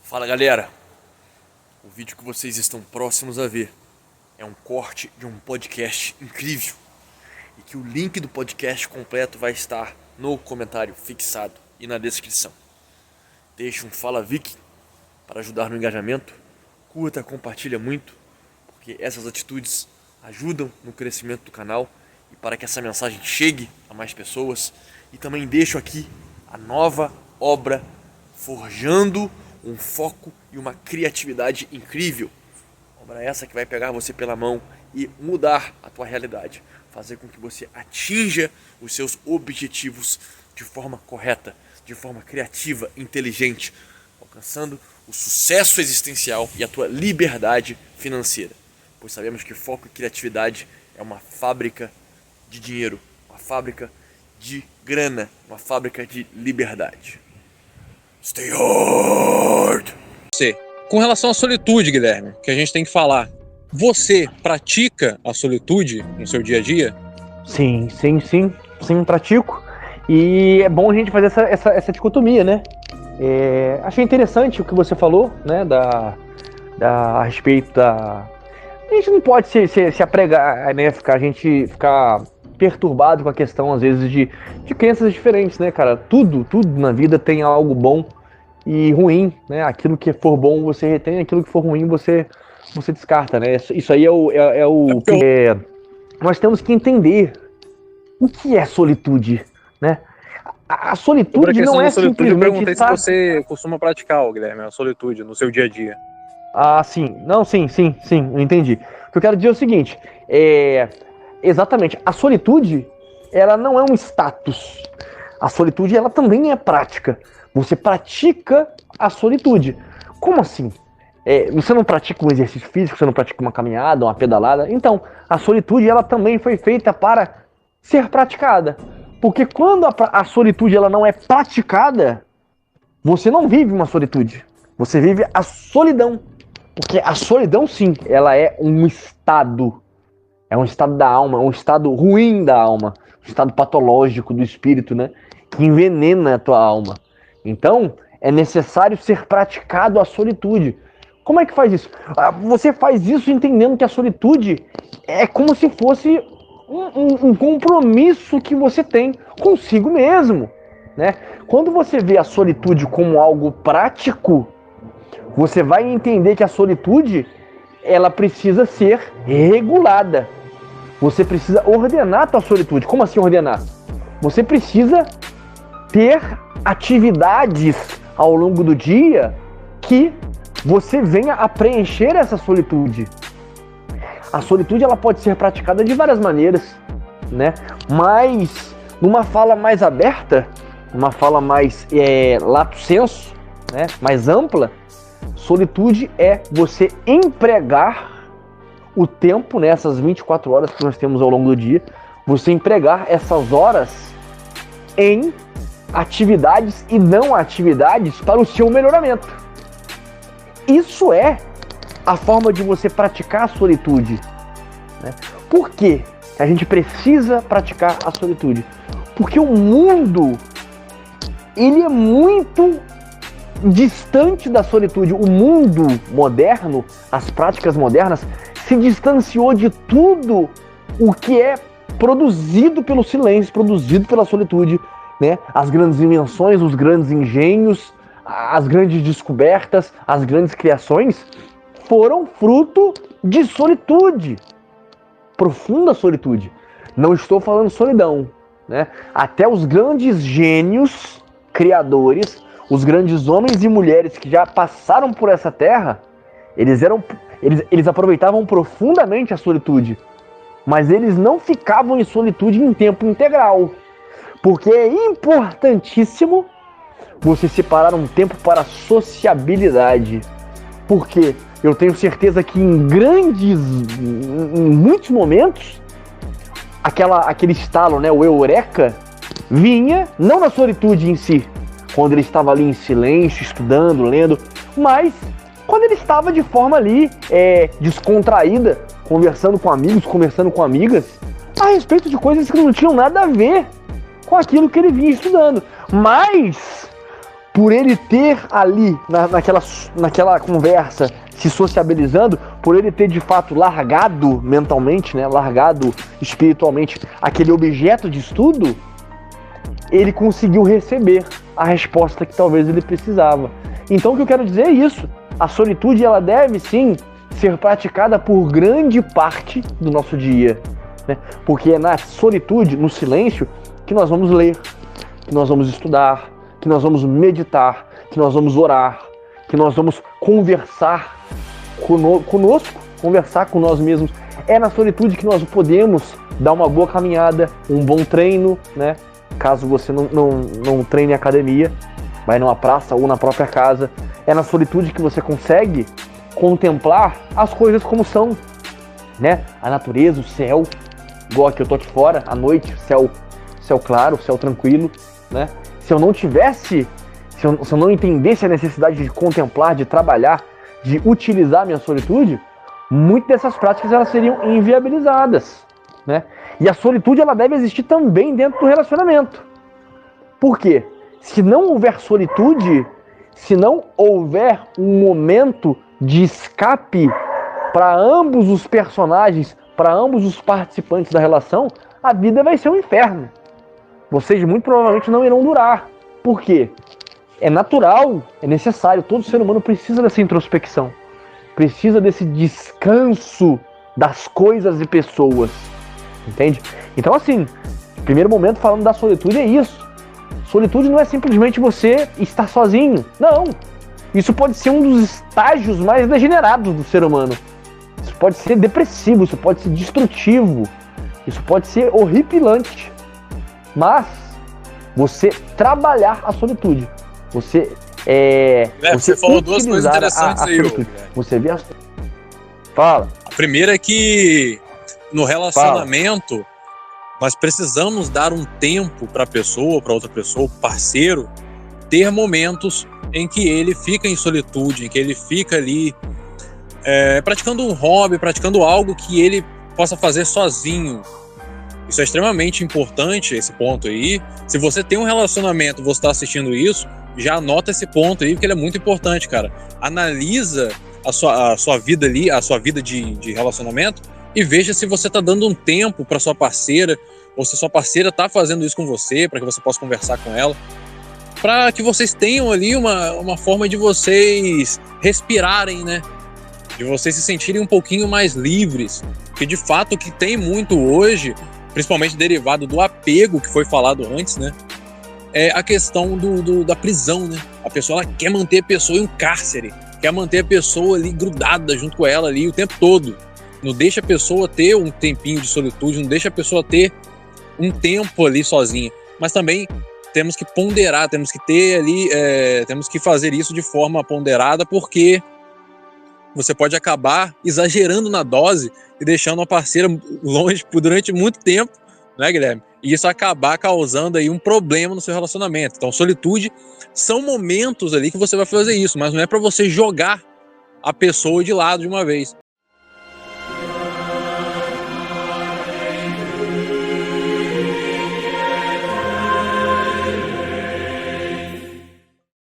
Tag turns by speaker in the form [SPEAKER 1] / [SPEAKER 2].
[SPEAKER 1] Fala galera, o vídeo que vocês estão próximos a ver é um corte de um podcast incrível e que o link do podcast completo vai estar no comentário fixado e na descrição. Deixe um Fala Viking para ajudar no engajamento, curta, compartilha muito, porque essas atitudes ajudam no crescimento do canal e para que essa mensagem chegue a mais pessoas. E também deixo aqui a nova obra Forjando um Foco e uma Criatividade Incrível. Obra essa que vai pegar você pela mão e mudar a tua realidade, fazer com que você atinja os seus objetivos de forma correta, de forma criativa, inteligente, alcançando o sucesso existencial e a tua liberdade financeira. Pois sabemos que foco e criatividade é uma fábrica de dinheiro, uma fábrica de grana, uma fábrica de liberdade. Stay hard!
[SPEAKER 2] Com relação à solitude, Guilherme, que a gente tem que falar, você pratica a solitude no seu dia a dia?
[SPEAKER 3] Sim, pratico. E é bom a gente fazer essa dicotomia, né? Achei interessante o que você falou, né? A respeito da... A gente não pode se apregar, né? A gente ficar perturbado com a questão, às vezes, de crenças diferentes, né, cara? Tudo na vida tem algo bom e ruim, né? Aquilo que for bom você retém, aquilo que for ruim você descarta, né? Isso aí nós temos que entender o que é solitude, né? A solitude não é simplesmente...
[SPEAKER 2] Eu perguntei se você costuma praticar, Guilherme, a solitude no seu dia a dia.
[SPEAKER 3] Ah, sim. Não, sim, eu entendi. O que eu quero dizer é o seguinte, exatamente, a solitude, ela não é um status. A solitude, ela também é prática. Você pratica a solitude. Como assim? Você não pratica um exercício físico, você não pratica uma caminhada, uma pedalada. Então, a solitude, ela também foi feita para ser praticada. Porque quando a solitude ela não é praticada, você não vive uma solitude. Você vive a solidão. Porque a solidão, sim, ela é um estado. É um estado da alma, um estado ruim da alma. Um estado patológico do espírito, né? Que envenena a tua alma. Então, é necessário ser praticado a solitude. Como é que faz isso? Você faz isso entendendo que a solitude é como se fosse um compromisso que você tem consigo mesmo, né? Quando você vê a solitude como algo prático, você vai entender que a solitude, ela precisa ser regulada. Você precisa ordenar a tua solitude. Como assim ordenar? Você precisa ter atividades ao longo do dia que você venha a preencher essa solitude. A solitude ela pode ser praticada de várias maneiras, né? Mas numa fala mais aberta, uma fala mais lato sensu, né? Mais ampla, solitude é você empregar o tempo, né? Essas 24 horas que nós temos ao longo do dia, você empregar essas horas em atividades e não atividades para o seu melhoramento. Isso é a forma de você praticar a solitude, né? Por que a gente precisa praticar a solitude? Porque o mundo, ele é muito distante da solitude. O mundo moderno, as práticas modernas, se distanciou de tudo o que é produzido pelo silêncio, produzido pela solitude, né? As grandes invenções, os grandes engenhos, as grandes descobertas, as grandes criações foram fruto de solitude, profunda solitude. Não estou falando solidão, né? Até os grandes gênios criadores, os grandes homens e mulheres que já passaram por essa terra, eles aproveitavam profundamente a solitude, mas eles não ficavam em solitude em tempo integral, porque é importantíssimo você separar um tempo para sociabilidade. Porque eu tenho certeza que em muitos momentos, aquele estalo, né, o eureka, vinha não na solitude em si, quando ele estava ali em silêncio, estudando, lendo, mas quando ele estava de forma ali, descontraída, conversando com amigos, conversando com amigas, a respeito de coisas que não tinham nada a ver com aquilo que ele vinha estudando. Mas por ele ter ali, naquela conversa, se sociabilizando, por ele ter de fato largado mentalmente, né, largado espiritualmente aquele objeto de estudo, ele conseguiu receber a resposta que talvez ele precisava. Então o que eu quero dizer é isso. A solitude, ela deve sim ser praticada por grande parte do nosso dia, né? Porque é na solitude, no silêncio, que nós vamos ler, que nós vamos estudar, que nós vamos meditar, que nós vamos orar, que nós vamos conversar conosco, conversar com nós mesmos. É na solitude que nós podemos dar uma boa caminhada, um bom treino, né? Caso você não treine em academia, vai numa praça ou na própria casa. É na solitude que você consegue contemplar as coisas como são, né? A natureza, o céu, igual aqui eu tô aqui fora, à noite, céu claro, céu tranquilo, né? Se eu não entendesse a necessidade de contemplar, de trabalhar, de utilizar a minha solitude, muitas dessas práticas elas seriam inviabilizadas, né? E a solitude, ela deve existir também dentro do relacionamento. Por quê? Se não houver solitude, se não houver um momento de escape para ambos os personagens, para ambos os participantes da relação, a vida vai ser um inferno. Vocês muito provavelmente não irão durar. Por quê? É natural, é necessário, todo ser humano precisa dessa introspecção, precisa desse descanso das coisas e pessoas, entende? Então assim, primeiro momento falando da solitude é isso. Solitude não é simplesmente você estar sozinho, não. Isso pode ser um dos estágios mais degenerados do ser humano. Isso pode ser depressivo, isso pode ser destrutivo, isso pode ser horripilante. Mas você trabalhar a solitude, você
[SPEAKER 2] falou duas coisas interessantes aí,
[SPEAKER 3] você vê Fala.
[SPEAKER 2] A primeira é que no relacionamento nós precisamos dar um tempo para a pessoa, para outra pessoa, o parceiro, ter momentos em que ele fica em solitude, em que ele fica ali praticando um hobby, praticando algo que ele possa fazer sozinho. Isso é extremamente importante, esse ponto aí. Se você tem um relacionamento, você está assistindo isso, já anota esse ponto aí, porque ele é muito importante, cara. Analisa a sua vida ali, a sua vida de relacionamento, e veja se você está dando um tempo para sua parceira, ou se a sua parceira está fazendo isso com você, para que você possa conversar com ela, para que vocês tenham ali uma forma de vocês respirarem, né? De vocês se sentirem um pouquinho mais livres. Porque de fato o que tem muito hoje, principalmente derivado do apego que foi falado antes, né? É a questão da prisão, né? A pessoa, ela quer manter a pessoa em um cárcere, quer manter a pessoa ali grudada junto com ela ali o tempo todo. Não deixa a pessoa ter um tempinho de solitude, não deixa a pessoa ter um tempo ali sozinha. Mas também temos que ponderar, temos que ter ali, temos que fazer isso de forma ponderada, porque você pode acabar exagerando na dose e deixando a parceira longe durante muito tempo, né, Guilherme? E isso acabar causando aí um problema no seu relacionamento. Então, solitude são momentos ali que você vai fazer isso, mas não é para você jogar a pessoa de lado de uma vez.